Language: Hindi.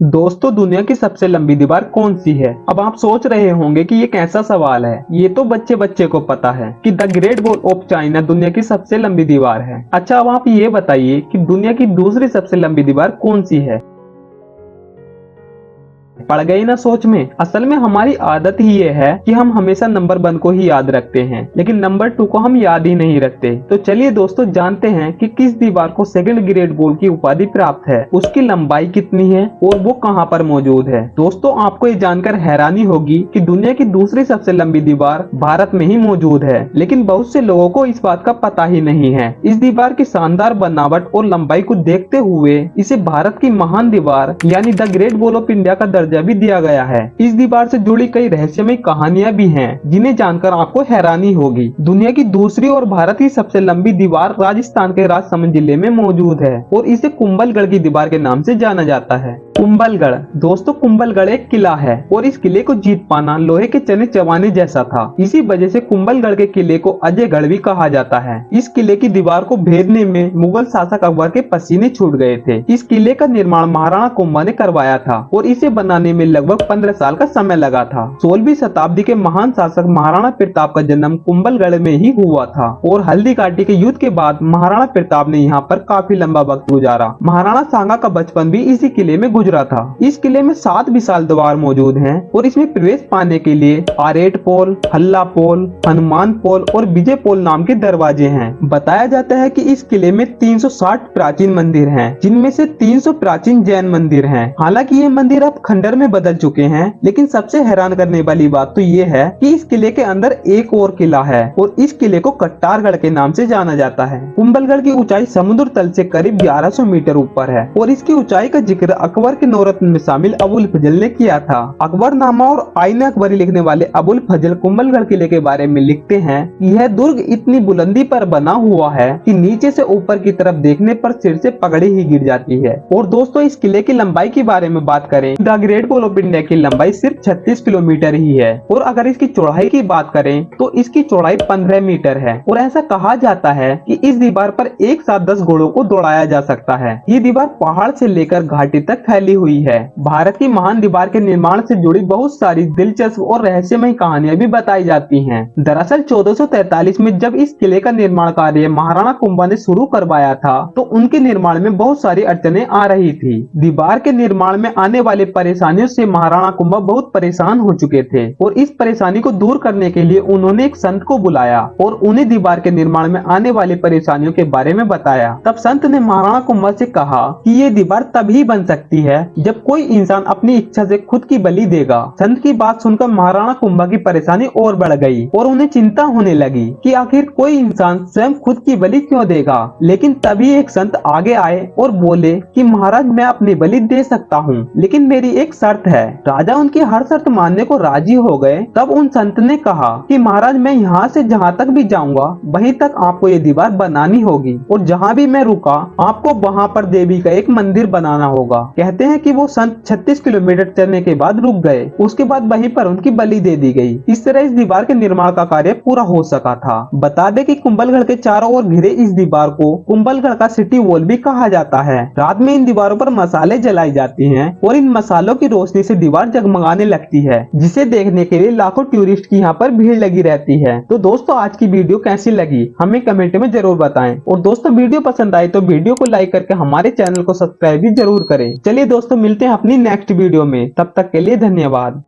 दोस्तों, दुनिया की सबसे लंबी दीवार कौन सी है? अब आप सोच रहे होंगे कि ये कैसा सवाल है। ये तो बच्चे बच्चे को पता है कि the great wall of China दुनिया की सबसे लंबी दीवार है। अच्छा, अब आप ये बताइए कि दुनिया की दूसरी सबसे लंबी दीवार कौन सी है? पड़ गई ना सोच में। असल में हमारी आदत ही ये है कि हम हमेशा नंबर 1 को ही याद रखते हैं, लेकिन नंबर 2 को हम याद ही नहीं रखते। तो चलिए दोस्तों, जानते हैं कि किस दीवार को सेकंड ग्रेट वॉल की उपाधि प्राप्त है, उसकी लंबाई कितनी है और वो कहाँ पर मौजूद है। दोस्तों, आपको ये जानकर हैरानी होगी कि दुनिया की दूसरी सबसे लंबी दीवार भारत में ही मौजूद है, लेकिन बहुत से लोगों को इस बात का पता ही नहीं है। इस दीवार की शानदार बनावट और लंबाई को देखते हुए इसे भारत की महान दीवार यानी the great wall of India का दर्जा भी दिया गया है। इस दीवार से जुड़ी कई रहस्यमय कहानियां भी हैं, जिन्हें जानकर आपको हैरानी होगी। दुनिया की दूसरी और भारत की सबसे लंबी दीवार राजस्थान के राजसमंद जिले में मौजूद है और इसे कुंभलगढ़ की दीवार के नाम से जाना जाता है। कुंभलगढ़ दोस्तों, कुंभलगढ़ एक किला है और इस किले को जीत पाना लोहे के चने चबाने जैसा था। इसी वजह से कुंभलगढ़ के किले को अजयगढ़ भी कहा जाता है। इस किले की दीवार को भेदने में मुगल शासक अकबर के पसीने छूट गए थे। इस किले का निर्माण महाराणा कुंभा ने करवाया था और इसे बनाने में लगभग 15 साल का समय लगा था। 16वीं शताब्दी के महान शासक महाराणा प्रताप का जन्म कुंभलगढ़ में ही हुआ था और हल्दी घाटी के युद्ध के बाद महाराणा प्रताप ने यहाँ पर काफी लंबा वक्त गुजारा। महाराणा सांगा का बचपन भी इसी किले में गुजरा था। इस किले में 7 विशाल द्वार मौजूद हैं और इसमें प्रवेश पाने के लिए आरेट पोल, हल्ला पोल, हनुमान पोल और विजय पोल नाम के दरवाजे हैं। बताया जाता है कि इस किले में 360 प्राचीन मंदिर हैं, जिनमें से 300 प्राचीन जैन मंदिर हैं। हालांकि ये मंदिर अब खंडर में बदल चुके हैं, लेकिन सबसे हैरान करने वाली बात तो ये है कि इस किले के अंदर एक और किला है और इस किले को कट्टारगढ़ के नाम से जाना जाता है। कुंभलगढ़ की ऊंचाई समुद्र तल से करीब 1100 मीटर ऊपर है और इसकी ऊंचाई का जिक्र अकबर के नौरत्न में शामिल अबुल फजल ने किया था। अकबरनामा और आईना अकबरी लिखने वाले अबुल फजल कुंभलगढ़ किले के बारे में लिखते हैं कि यह दुर्ग इतनी बुलंदी पर बना हुआ है कि नीचे से ऊपर की तरफ देखने पर सिर से पगड़ी ही गिर जाती है। और दोस्तों, इस किले की लंबाई के बारे में बात करें, the great wall of India की लंबाई सिर्फ 36 किलोमीटर ही है और अगर इसकी चौड़ाई की बात करें तो इसकी चौड़ाई 15 मीटर है। और ऐसा कहा जाता है कि इस दीवार पर एक साथ 10 घोड़ों को दौड़ाया जा सकता है। ये दीवार पहाड़ से लेकर घाटी तक फैली हुई है। भारत की महान दीवार के निर्माण से जुड़ी बहुत सारी दिलचस्प और रहस्यमय कहानियां भी बताई जाती हैं। दरअसल 1443 में जब इस किले का निर्माण कार्य महाराणा कुंभा ने शुरू करवाया था, तो उनके निर्माण में बहुत सारी अड़चनें आ रही थी। दीवार के निर्माण में आने वाली परेशानियों से महाराणा कुंभा बहुत परेशान हो चुके थे और इस परेशानी को दूर करने के लिए उन्होंने एक संत को बुलाया और उन्हें दीवार के निर्माण में आने वाली परेशानियों के बारे में बताया। तब संत ने महाराणा कुंभा से कहा कि ये दीवार तभी बन सकती है जब कोई इंसान अपनी इच्छा से खुद की बलि देगा। संत की बात सुनकर महाराणा कुंभा की परेशानी और बढ़ गई और उन्हें चिंता होने लगी कि आखिर कोई इंसान स्वयं खुद की बलि क्यों देगा। लेकिन तभी एक संत आगे आए और बोले कि महाराज, मैं अपनी बलि दे सकता हूँ, लेकिन मेरी एक शर्त है। राजा उनकी हर शर्त मानने को राजी हो गए। तब उन संत ने कहा कि महाराज, मैं यहाँ से जहाँ तक भी जाऊँगा वहीं तक आपको ये दीवार बनानी होगी और जहाँ भी मैं रुका आपको वहाँ पर देवी का एक मंदिर बनाना होगा। कहते हैं कि वो संत 36 किलोमीटर चलने के बाद रुक गए। उसके बाद वहीं पर उनकी बलि दे दी गई। इस तरह इस दीवार के निर्माण का कार्य पूरा हो सका था। बता दें कि कुंभलगढ़ के चारों ओर घिरे इस दीवार को कुंभलगढ़ का सिटी वॉल भी कहा जाता है। रात में इन दीवारों पर मसाले जलाई जाती हैं और इन मसालों की रोशनी से दीवार जगमगाने लगती है, जिसे देखने के लिए लाखों टूरिस्ट की यहाँ पर भीड़ लगी रहती है। तो दोस्तों, आज की वीडियो कैसी लगी हमें कमेंट में जरूर बताएं और दोस्तों, वीडियो पसंद आई तो वीडियो को लाइक करके हमारे चैनल को सब्सक्राइब भी जरूर करें। चलिए दोस्तों, मिलते हैं अपनी नेक्स्ट वीडियो में। तब तक के लिए धन्यवाद।